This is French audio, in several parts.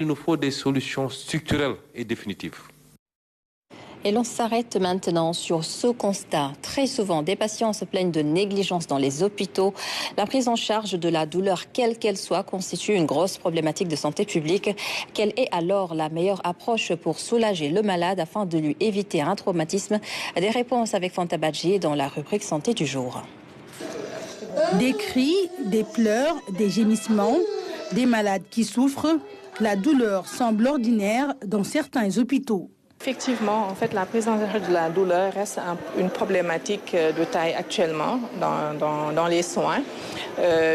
Il nous faut des solutions structurelles et définitives. Et l'on s'arrête maintenant sur ce constat. Très souvent, des patients se plaignent de négligence dans les hôpitaux. La prise en charge de la douleur, quelle qu'elle soit, constitue une grosse problématique de santé publique. Quelle est alors la meilleure approche pour soulager le malade afin de lui éviter un traumatisme? Des réponses avec Fanta Badji dans la rubrique santé du jour. Des cris, des pleurs, des gémissements, des malades qui souffrent. La douleur semble ordinaire dans certains hôpitaux. Effectivement, en fait, la prise en charge de la douleur reste une problématique de taille actuellement dans les soins.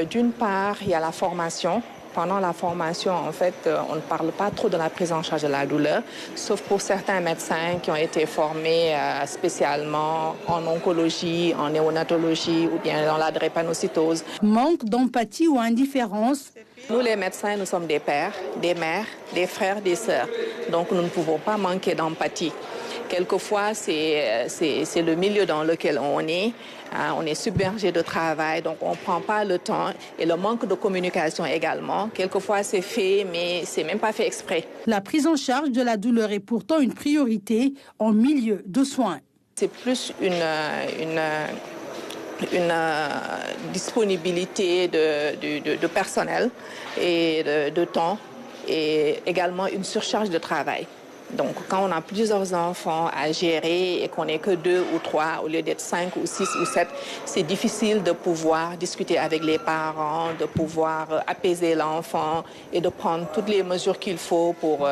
D'une part, il y a la formation. Pendant la formation, en fait, on ne parle pas trop de la prise en charge de la douleur, sauf pour certains médecins qui ont été formés spécialement en oncologie, en néonatologie ou bien dans la drépanocytose. Manque d'empathie ou indifférence. Nous, les médecins, nous sommes des pères, des mères, des frères, des sœurs. Donc, nous ne pouvons pas manquer d'empathie. Quelquefois, c'est le milieu dans lequel on est. On est submergé de travail, donc on ne prend pas le temps. Et le manque de communication également. Quelquefois, c'est fait, mais ce n'est même pas fait exprès. La prise en charge de la douleur est pourtant une priorité en milieu de soins. C'est plus une disponibilité de personnel et de temps et également une surcharge de travail. Donc, quand on a plusieurs enfants à gérer et qu'on n'est que 2 ou 3 au lieu d'être 5 ou 6 ou 7, c'est difficile de pouvoir discuter avec les parents, de pouvoir apaiser l'enfant et de prendre toutes les mesures qu'il faut pour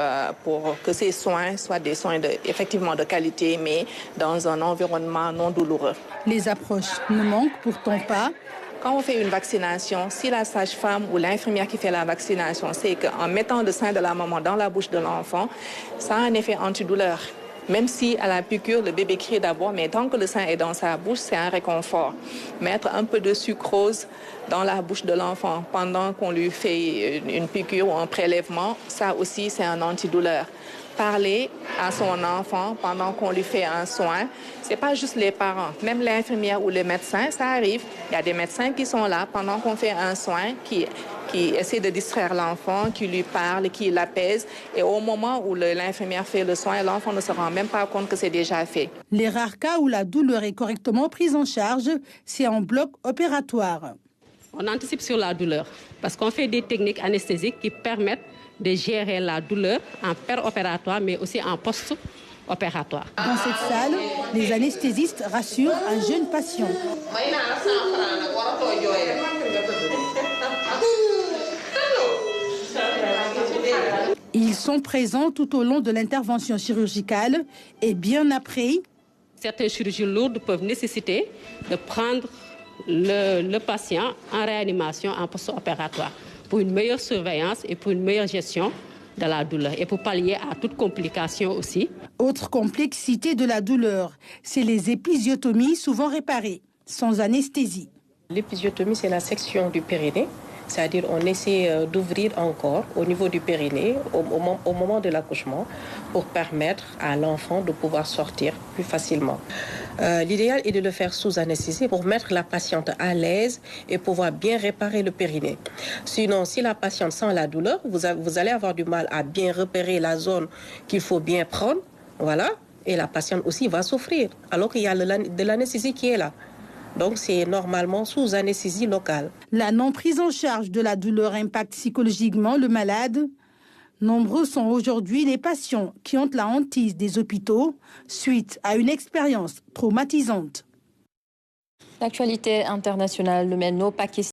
que ces soins soient des soins effectivement de qualité, mais dans un environnement non douloureux. Les approches ne manquent pourtant pas. Quand on fait une vaccination, si la sage-femme ou l'infirmière qui fait la vaccination sait qu'en mettant le sein de la maman dans la bouche de l'enfant, ça a un effet antidouleur. Même si à la piqûre, le bébé crie d'abord, mais tant que le sein est dans sa bouche, c'est un réconfort. Mettre un peu de sucrose dans la bouche de l'enfant pendant qu'on lui fait une piqûre ou un prélèvement, ça aussi, c'est un antidouleur. Parler à son enfant pendant qu'on lui fait un soin, c'est pas juste les parents, même l'infirmière ou le médecin, ça arrive. Il y a des médecins qui sont là pendant qu'on fait un soin, qui essaient de distraire l'enfant, qui lui parlent, qui l'apaisent. Et au moment où l'infirmière fait le soin, l'enfant ne se rend même pas compte que c'est déjà fait. Les rares cas où la douleur est correctement prise en charge, c'est en bloc opératoire. On anticipe sur la douleur parce qu'on fait des techniques anesthésiques qui permettent de gérer la douleur en péropératoire, mais aussi en post-opératoire. Dans cette salle, les anesthésistes rassurent un jeune patient. Ils sont présents tout au long de l'intervention chirurgicale et bien après. Certaines chirurgies lourdes peuvent nécessiter de prendre le patient en réanimation en post-opératoire pour une meilleure surveillance et pour une meilleure gestion de la douleur et pour pallier à toute complication aussi. Autre complexité de la douleur, c'est les épisiotomies souvent réparées, sans anesthésie. L'épisiotomie, c'est la section du périnée. C'est-à-dire on essaie d'ouvrir encore au niveau du périnée au moment de l'accouchement pour permettre à l'enfant de pouvoir sortir plus facilement. L'idéal est de le faire sous anesthésie pour mettre la patiente à l'aise et pouvoir bien réparer le périnée. Sinon, si la patiente sent la douleur, vous allez avoir du mal à bien repérer la zone qu'il faut bien prendre, voilà, et la patiente aussi va souffrir, alors qu'il y a de l'anesthésie qui est là. Donc, c'est normalement sous anesthésie locale. La non-prise en charge de la douleur impacte psychologiquement le malade. Nombreux sont aujourd'hui les patients qui ont la hantise des hôpitaux suite à une expérience traumatisante. L'actualité internationale nous mène au Pakistan.